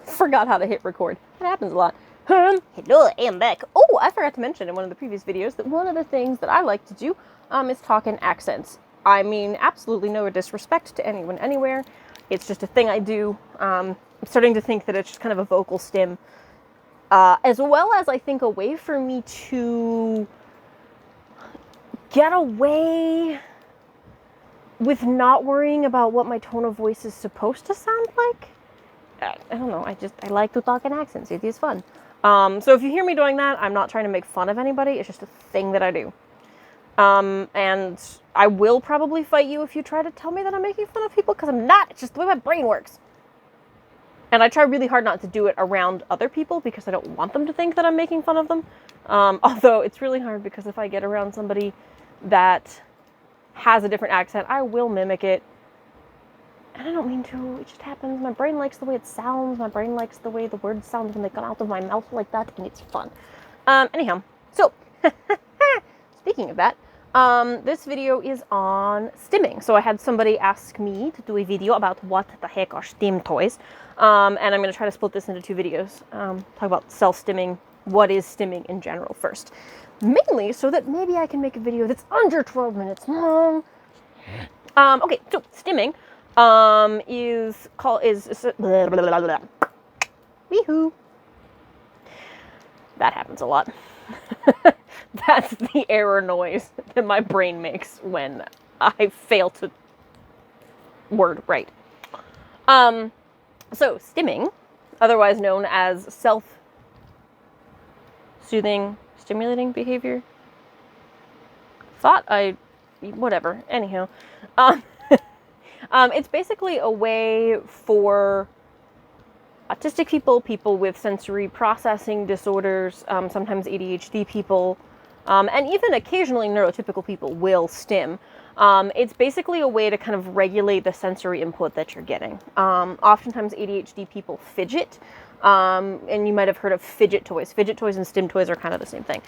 Forgot how to hit record. That happens a lot. Hello, I am back. Oh, I forgot to mention in one of the previous videos that one of the things that I like to do is talk in accents. I mean, absolutely no disrespect to anyone anywhere. It's just a thing I do. I'm starting to think that it's just kind of a vocal stim. As well as, I think, a way for me to get away with not worrying about what my tone of voice is supposed to sound like. I don't know, I like to talk in accents. It is fun. So if you hear me doing that, I'm not trying to make fun of anybody. It's just a thing that I do. And I will probably fight you if you try to tell me that I'm making fun of people, because I'm not. It's just the way my brain works. And I try really hard not to do it around other people because I don't want them to think that I'm making fun of them. Although it's really hard because if I get around somebody that has a different accent, I will mimic it. And I don't mean to, it just happens. My brain likes the way it sounds. My brain likes the way the words sound when they come out of my mouth like that, and it's fun. Anyhow, so, speaking of that, this video is on stimming. So I had somebody ask me to do a video about what the heck are stim toys. And I'm going to try to split this into two videos. Talk about self-stimming, what is stimming in general first. Mainly so that maybe I can make a video that's under 12 minutes long. Okay, so stimming is blah, blah, blah, blah. Weehoo. That happens a lot. That's the error noise that my brain makes when I fail to word right. So stimming, otherwise known as self-soothing, stimulating behavior. Whatever. Anyhow, it's basically a way for autistic people, people with sensory processing disorders, sometimes ADHD people, and even occasionally neurotypical people will stim. It's basically a way to kind of regulate the sensory input that you're getting. Oftentimes ADHD people fidget, and you might have heard of fidget toys. Fidget toys and stim toys are kind of the same thing.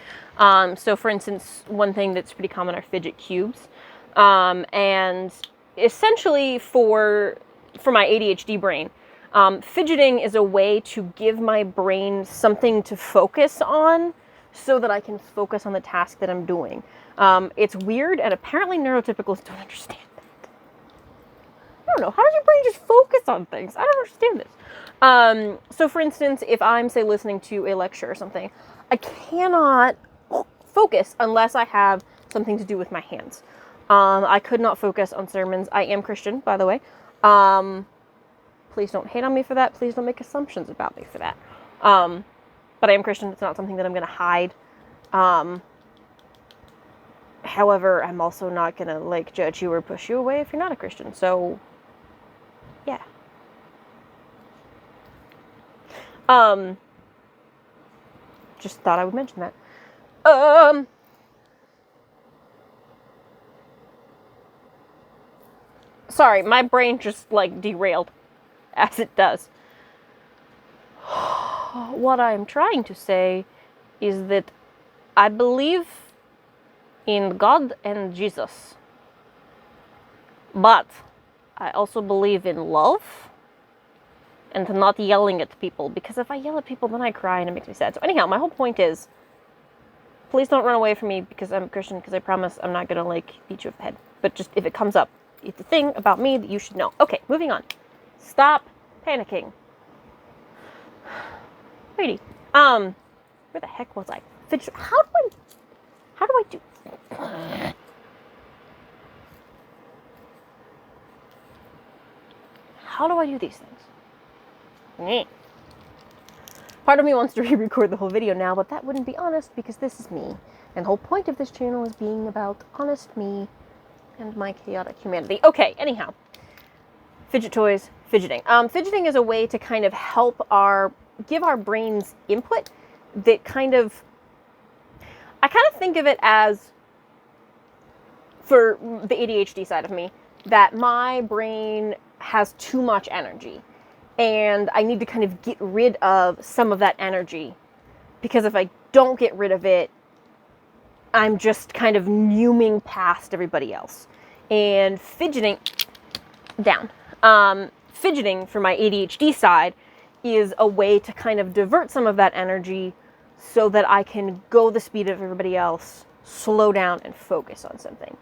So for instance, one thing that's pretty common are fidget cubes. And essentially for my ADHD brain, fidgeting is a way to give my brain something to focus on so that I can focus on the task that I'm doing. It's weird, and apparently neurotypicals don't understand that. I don't know, how does your brain just focus on things? I don't understand this. So for instance, if I'm, say, listening to a lecture or something, I cannot focus unless I have something to do with my hands. I could not focus on sermons. I am Christian, by the way. Please don't hate on me for that. Please don't make assumptions about me for that. But I am Christian. It's not something that I'm going to hide. However, I'm also not going to, like, judge you or push you away if you're not a Christian. So, yeah. Just thought I would mention that. Sorry, my brain just, like, derailed, as it does. What I'm trying to say is that I believe in God and Jesus. But I also believe in love and not yelling at people, because if I yell at people, then I cry and it makes me sad. So anyhow, my whole point is, please don't run away from me because I'm a Christian, because I promise I'm not going to, like, beat you over the head. But just if it comes up, it's a thing about me that you should know. Okay, moving on. Stop panicking. Righty. Where the heck was I? How do I do? How do I do these things? Part of me wants to re-record the whole video now, but that wouldn't be honest because this is me. And the whole point of this channel is being about honest me and my chaotic humanity. Okay, anyhow. Fidget toys, fidgeting. Fidgeting is a way to kind of help give our brains input that I kind of think of it as, for the ADHD side of me, that my brain has too much energy and I need to kind of get rid of some of that energy, because if I don't get rid of it, I'm just kind of numing past everybody else. And fidgeting, fidgeting for my ADHD side is a way to kind of divert some of that energy so that I can go the speed of everybody else, slow down, and focus on something.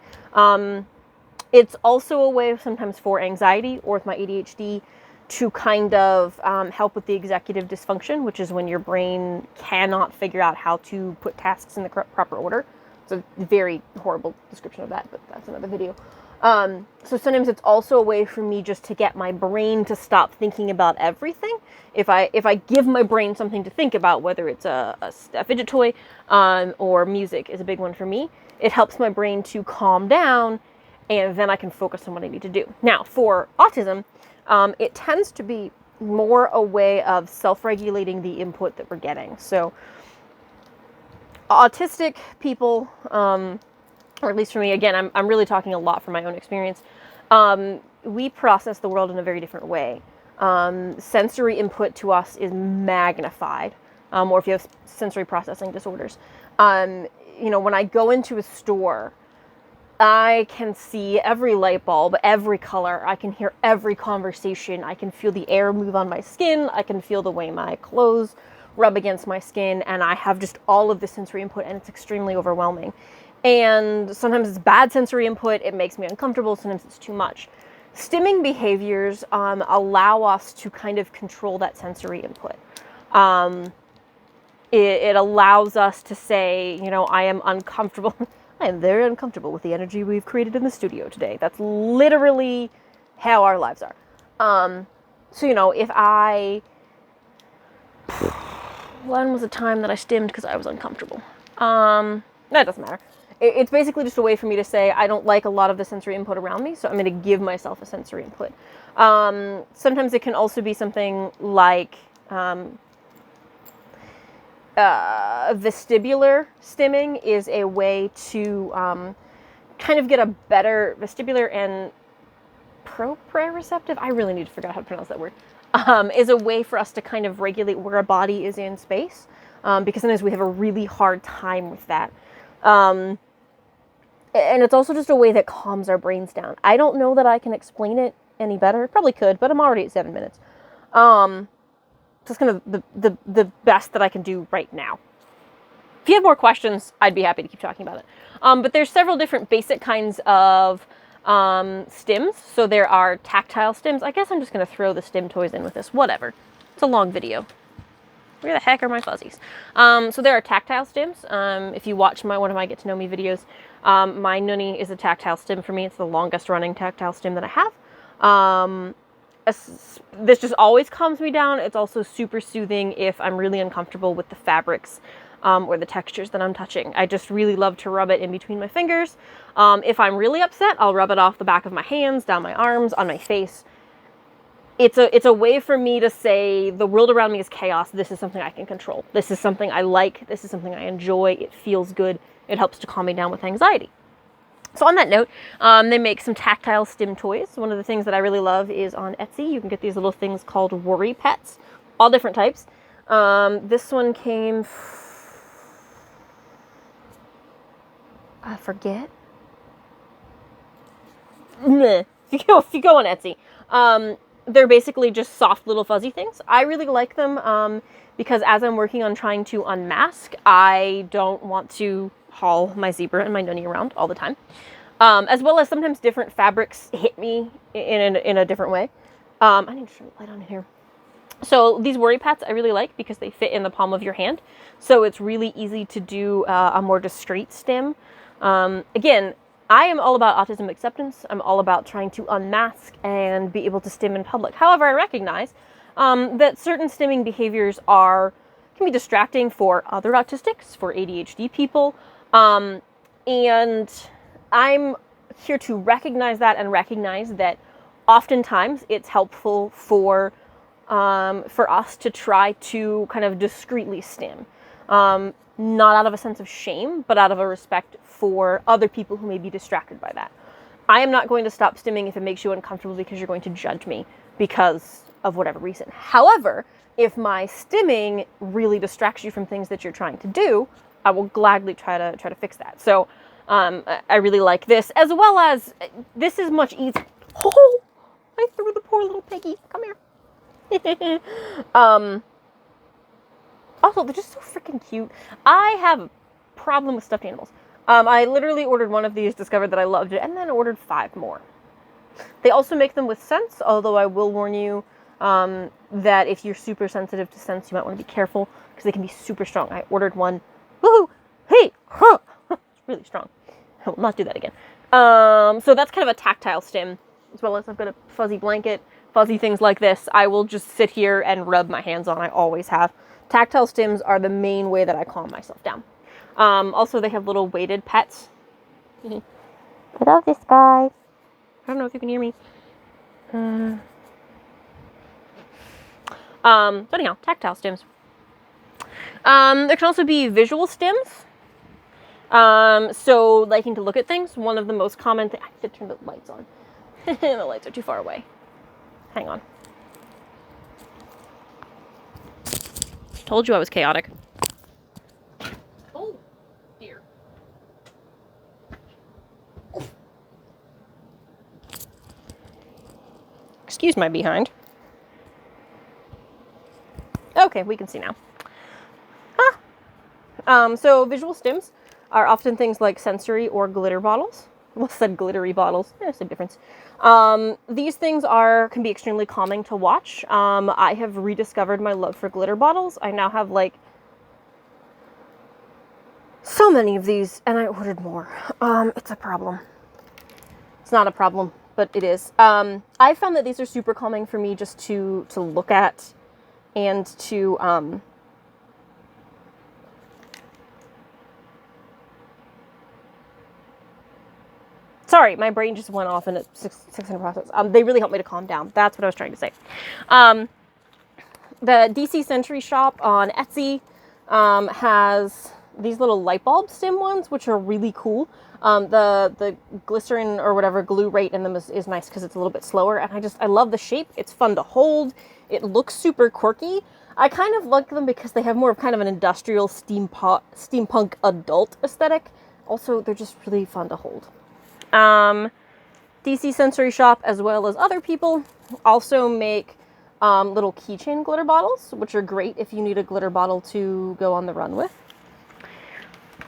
It's also a way sometimes for anxiety or with my ADHD to kind of help with the executive dysfunction, which is when your brain cannot figure out how to put tasks in the proper order. It's a very horrible description of that, but that's another video. So sometimes it's also a way for me just to get my brain to stop thinking about everything. If I give my brain something to think about, whether it's a fidget toy or music is a big one for me, it helps my brain to calm down, and then I can focus on what I need to do. Now, for autism, it tends to be more a way of self-regulating the input that we're getting. So autistic people, or at least for me, again, I'm really talking a lot from my own experience, we process the world in a very different way. Sensory input to us is magnified, or if you have sensory processing disorders. When I go into a store, I can see every light bulb, every color. I can hear every conversation. I can feel the air move on my skin. I can feel the way my clothes rub against my skin. And I have just all of the sensory input, and it's extremely overwhelming. And sometimes it's bad sensory input. It makes me uncomfortable. Sometimes it's too much. Stimming behaviors allow us to kind of control that sensory input. It allows us to say, I am uncomfortable. I am very uncomfortable with the energy we've created in the studio today. That's literally how our lives are. If when was the time that I stimmed because I was uncomfortable? That doesn't matter. It's basically just a way for me to say, I don't like a lot of the sensory input around me, so I'm going to give myself a sensory input. Sometimes it can also be something like vestibular stimming is a way to kind of get a better vestibular and proprioceptive. I really need to figure out how to pronounce that word. Is a way for us to kind of regulate where our body is in space, because sometimes we have a really hard time with that. And it's also just a way that calms our brains down. I don't know that I can explain it any better. Probably could, but I'm already at 7 minutes. That's kind of the best that I can do right now. If you have more questions, I'd be happy to keep talking about it. But there's several different basic kinds of stims. So there are tactile stims. I guess I'm just going to throw the stim toys in with this. Whatever. It's a long video. Where the heck are my fuzzies? So there are tactile stims. If you watch one of my Get to Know Me videos, my Noonie is a tactile stim for me. It's the longest running tactile stim that I have. This just always calms me down. It's also super soothing if I'm really uncomfortable with the fabrics or the textures that I'm touching. I just really love to rub it in between my fingers. If I'm really upset, I'll rub it off the back of my hands, down my arms, on my face. It's a way for me to say the world around me is chaos. This is something I can control. This is something I like. This is something I enjoy. It feels good. It helps to calm me down with anxiety. So on that note, they make some tactile stim toys. One of the things that I really love is on Etsy. You can get these little things called worry pets, all different types. This one came, I forget. If you go on Etsy, they're basically just soft little fuzzy things. I really like them because as I'm working on trying to unmask, I don't want to haul my zebra and my Noonie around all the time. As well as sometimes different fabrics hit me in a different way. I need to turn the light on here. So these worry pats I really like because they fit in the palm of your hand. So it's really easy to do a more discreet stim. Again, I am all about autism acceptance. I'm all about trying to unmask and be able to stim in public. However, I recognize that certain stimming behaviors can be distracting for other autistics, for ADHD people. And I'm here to recognize that and recognize that oftentimes it's helpful for us to try to kind of discreetly stim. Not out of a sense of shame, but out of a respect for other people who may be distracted by that. I am not going to stop stimming if it makes you uncomfortable because you're going to judge me because of whatever reason. However, if my stimming really distracts you from things that you're trying to do, I will gladly try to fix that. So I really like this, as well as this is much easier. Oh, I threw the poor little piggy. Come here. Also, they're just so freaking cute. I have a problem with stuffed animals. I literally ordered one of these, discovered that I loved it, and then ordered 5 more. They also make them with scents, although I will warn you that if you're super sensitive to scents, you might want to be careful, because they can be super strong. I ordered one. Woohoo! Hey! Huh! It's really strong. I will not do that again. So that's kind of a tactile stim, as well as I've got a fuzzy blanket, fuzzy things like this. I will just sit here and rub my hands on. I always have. Tactile stims are the main way that I calm myself down. Also, they have little weighted pets. I love this guy. I don't know if you can hear me. But anyhow, tactile stims. There can also be visual stims. So liking to look at things. One of the most common things. I have to turn the lights on. The lights are too far away. Hang on. Told you I was chaotic. Oh, dear. Excuse my behind. Okay, we can see now. So visual stims are often things like sensory or glitter bottles. Well, said glittery bottles. Same difference. These things can be extremely calming to watch. I have rediscovered my love for glitter bottles. I now have like so many of these, and I ordered more. It's a problem. It's not a problem, but it is. I found that these are super calming for me just to look at and to sorry, my brain just went off in a 600 process. They really helped me to calm down. That's what I was trying to say. The DC Century shop on Etsy has these little light bulb stim ones, which are really cool. The glycerin or whatever glue rate in them is nice because it's a little bit slower. And I love the shape. It's fun to hold. It looks super quirky. I kind of like them because they have more of kind of an industrial steampunk adult aesthetic. Also, they're just really fun to hold. DC Sensory Shop, as well as other people, also make little keychain glitter bottles, which are great if you need a glitter bottle to go on the run with.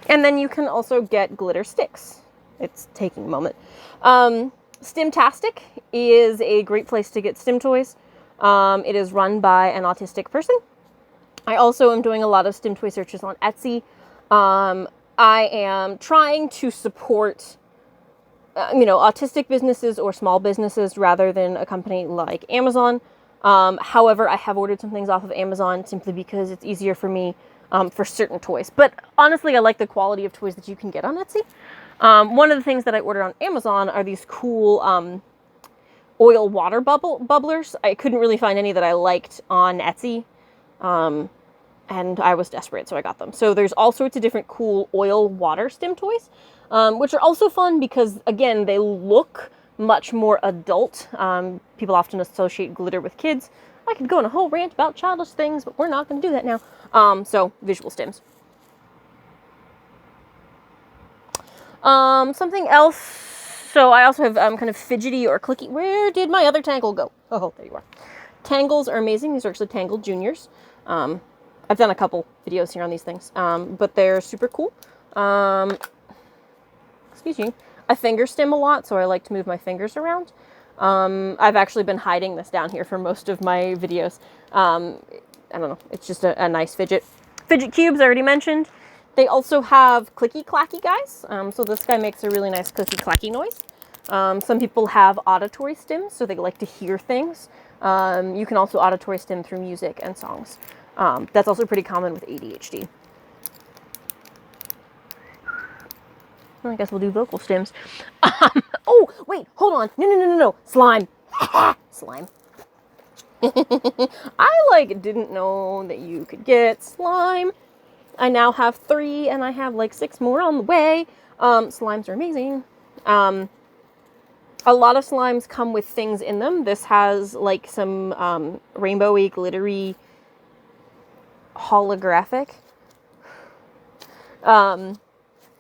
And then you can also get glitter sticks. It's taking a moment. Stimtastic is a great place to get stim toys. It is run by an autistic person. I also am doing a lot of stim toy searches on Etsy. I am trying to support autistic businesses or small businesses rather than a company like Amazon. However, I have ordered some things off of Amazon simply because it's easier for me for certain toys. But honestly, I like the quality of toys that you can get on Etsy. One of the things that I ordered on Amazon are these cool oil water bubblers. I couldn't really find any that I liked on Etsy. And I was desperate, so I got them. So there's all sorts of different cool oil water stim toys, which are also fun because, again, they look much more adult. People often associate glitter with kids. I could go on a whole rant about childish things, but we're not going to do that now. So visual stims. Something else. So I also have kind of fidgety or clicky. Where did my other tangle go? Oh, there you are. Tangles are amazing. These are actually Tangled Juniors. I've done a couple videos here on these things, but they're super cool. Excuse me. I finger stim a lot, so I like to move my fingers around. I've actually been hiding this down here for most of my videos. I don't know. It's just a nice fidget. Fidget cubes, I already mentioned. They also have clicky clacky guys. So this guy makes a really nice clicky clacky noise. Some people have auditory stims, so they like to hear things. You can also auditory stim through music and songs. That's also pretty common with ADHD. I guess we'll do vocal stims. Oh, wait, hold on. No. Slime. Slime. I didn't know that you could get slime. I now have 3 and I have 6 more on the way. Slimes are amazing. A lot of slimes come with things in them. This has some rainbowy, glittery, holographic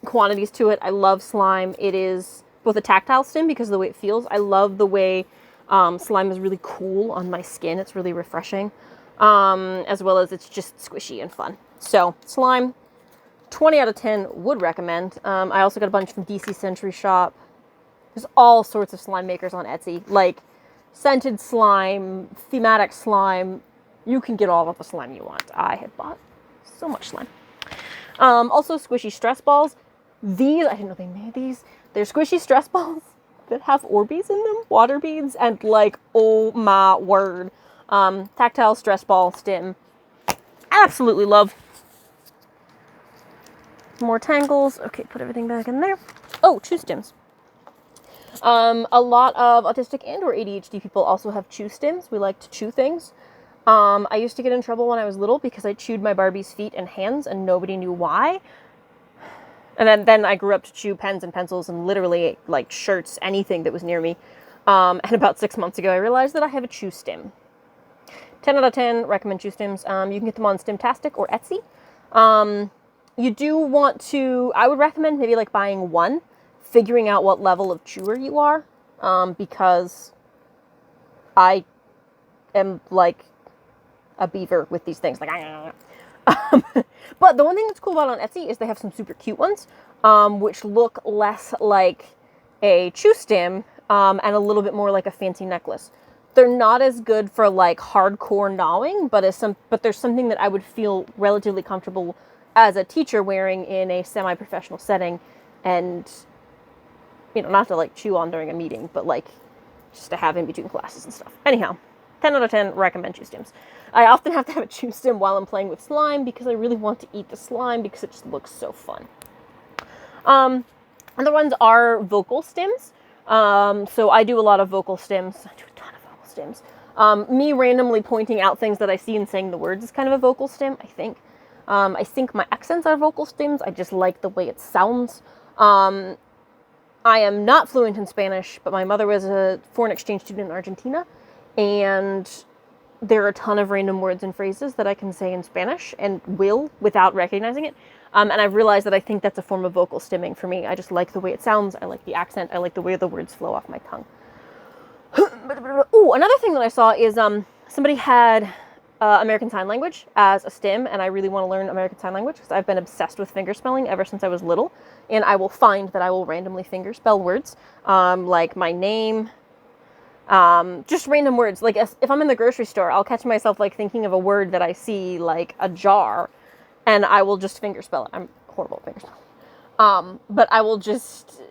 quantities to it. I love slime. It is both a tactile stim because of the way it feels. I love the way Slime is really cool on my skin. It's really refreshing. As well as it's just squishy and fun. So, slime, 20 out of 10, would recommend. I also got a bunch from DC Century Shop. There's all sorts of slime makers on Etsy. Like, scented slime, thematic slime. You can get all of the slime you want. I have bought so much slime. Also, squishy stress balls. These, I didn't know they made these. They're squishy stress balls that have Orbeez in them, water beads, and like, oh my word. Tactile stress ball stim. Absolutely love. More tangles. Okay, put everything back in there. Oh, chew stims. A lot of autistic and or ADHD people also have chew stims. We like to chew things. I used to get in trouble when I was little because I chewed my Barbie's feet and hands and nobody knew why. And then I grew up to chew pens and pencils and literally like shirts, anything that was near me. And about 6 months ago, I realized that I have a chew stim. 10 out of 10, recommend chew stims. You can get them on Stimtastic or Etsy. You do want to, I would recommend maybe like buying one, figuring out what level of chewer you are, because I am like a beaver with these things. Like, but the one thing that's cool about on Etsy is they have some super cute ones, which look less like a chew stim, and a little bit more like a fancy necklace. They're not as good for like hardcore gnawing, but there's something that I would feel relatively comfortable as a teacher wearing in a semi-professional setting, and you know, not to like chew on during a meeting, but like just to have in between classes and stuff. Anyhow, 10 out of 10, recommend chew stims. I often have to have a chew stim while I'm playing with slime because I really want to eat the slime because it just looks so fun. Other ones are vocal stims. So I do a lot of vocal stims. I do a ton of vocal stims. Me randomly pointing out things that I see and saying the words is kind of a vocal stim, I think. I think my accents are vocal stims. I just like the way it sounds. I am not fluent in Spanish, but my mother was a foreign exchange student in Argentina, and there are a ton of random words and phrases that I can say in Spanish and will without recognizing it. And I've realized that I think that's a form of vocal stimming for me. I just like the way it sounds. I like the accent. I like the way the words flow off my tongue. Ooh, another thing that I saw is somebody had American Sign Language as a stim, and I really want to learn American Sign Language because I've been obsessed with fingerspelling ever since I was little, and I will find that I will randomly fingerspell words, like my name, just random words. Like if I'm in the grocery store, I'll catch myself like thinking of a word that I see, like a jar, and I will just fingerspell it. I'm horrible at fingerspelling. But I will just,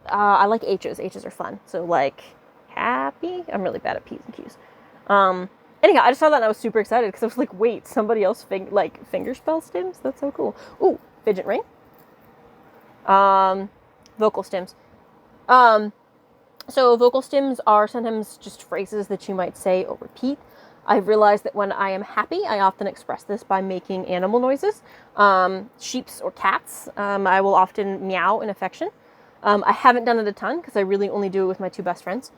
I like H's. H's are fun. So like happy. I'm really bad at P's and Q's. Anyhow, I just saw that and I was super excited because I was like, wait, somebody else fingerspell stims? That's so cool. Ooh, fidget ring. Vocal stims. So vocal stims are sometimes just phrases that you might say or repeat. I've realized that when I am happy, I often express this by making animal noises. Sheeps or cats. I will often meow in affection. I haven't done it a ton because I really only do it with my two best friends.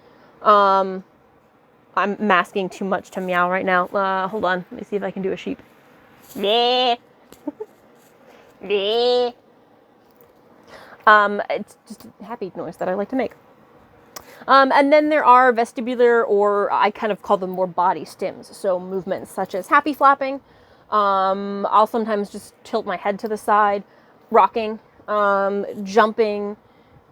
I'm masking too much to meow right now. Hold on. Let me see if I can do a sheep. Bleh. Bleh. It's just a happy noise that I like to make. And then there are vestibular, or I kind of call them more body stims. So movements such as happy flapping. I'll sometimes just tilt my head to the side, rocking, jumping.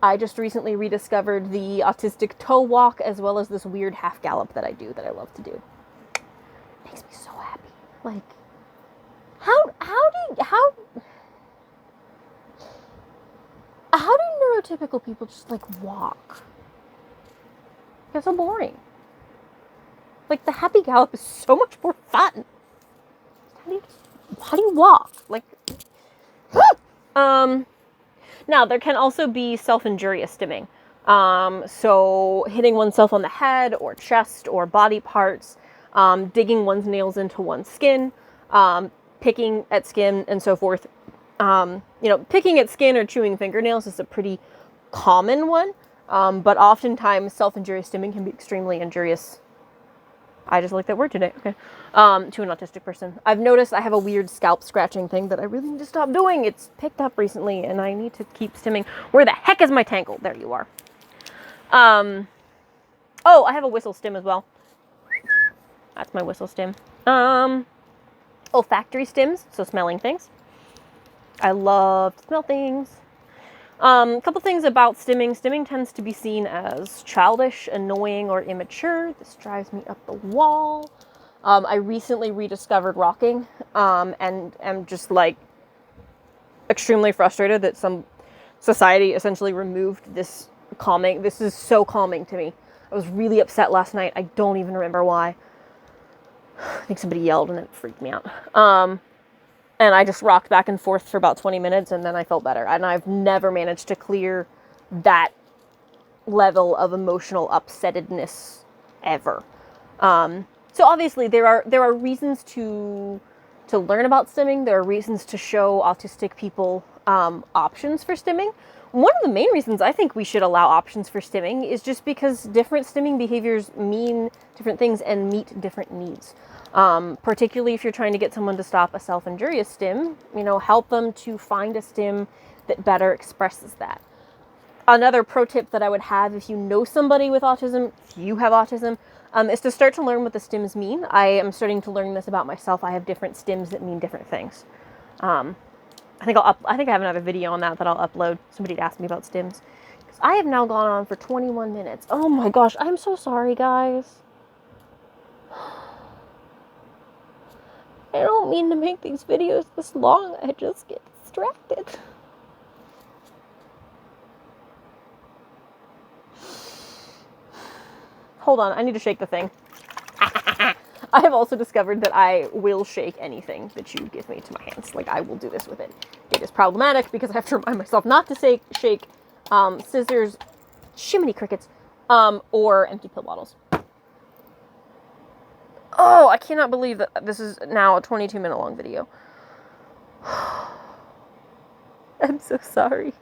I just recently rediscovered the autistic toe walk, as well as this weird half gallop that I do that I love to do. It makes me so happy. Like, how do neurotypical people just like walk? It's so boring. Like, the happy gallop is so much more fun. How do you walk? Like, now, there can also be self-injurious stimming. So hitting oneself on the head or chest or body parts, digging one's nails into one's skin, picking at skin and so forth. Picking at skin or chewing fingernails is a pretty common one, but oftentimes self-injurious stimming can be extremely injurious. I just like that word today. Okay. To an autistic person. I've noticed I have a weird scalp scratching thing that I really need to stop doing. It's picked up recently and I need to keep stimming. Where the heck is my tangle? There you are. Oh, I have a whistle stim as well. That's my whistle stim. Olfactory stims, so smelling things. I love to smell things. A couple things about stimming. Stimming tends to be seen as childish, annoying, or immature. This drives me up the wall. I recently rediscovered rocking, and am just like extremely frustrated that some society essentially removed this calming. This is so calming to me. I was really upset last night. I don't even remember why. I think somebody yelled and it freaked me out. And I just rocked back and forth for about 20 minutes and then I felt better. And I've never managed to clear that level of emotional upsettedness ever. So obviously there are reasons to learn about stimming. There are reasons to show autistic people options for stimming. One of the main reasons I think we should allow options for stimming is just because different stimming behaviors mean different things and meet different needs. Particularly if you're trying to get someone to stop a self-injurious stim, help them to find a stim that better expresses that. Another pro tip that I would have if you know somebody with autism, if you have autism, is to start to learn what the stims mean. I am starting to learn this about myself. I have different stims that mean different things. I think I have another video on that I'll upload. Somebody asked me about stims. Because I have now gone on for 21 minutes. Oh my gosh, I'm so sorry, guys. I don't mean to make these videos this long. I just get distracted. Hold on, I need to shake the thing. I have also discovered that I will shake anything that you give me to my hands. Like, I will do this with it. It is problematic because I have to remind myself not to shake scissors, shiminy crickets, or empty pill bottles. Oh, I cannot believe that this is now a 22-minute long video. I'm so sorry.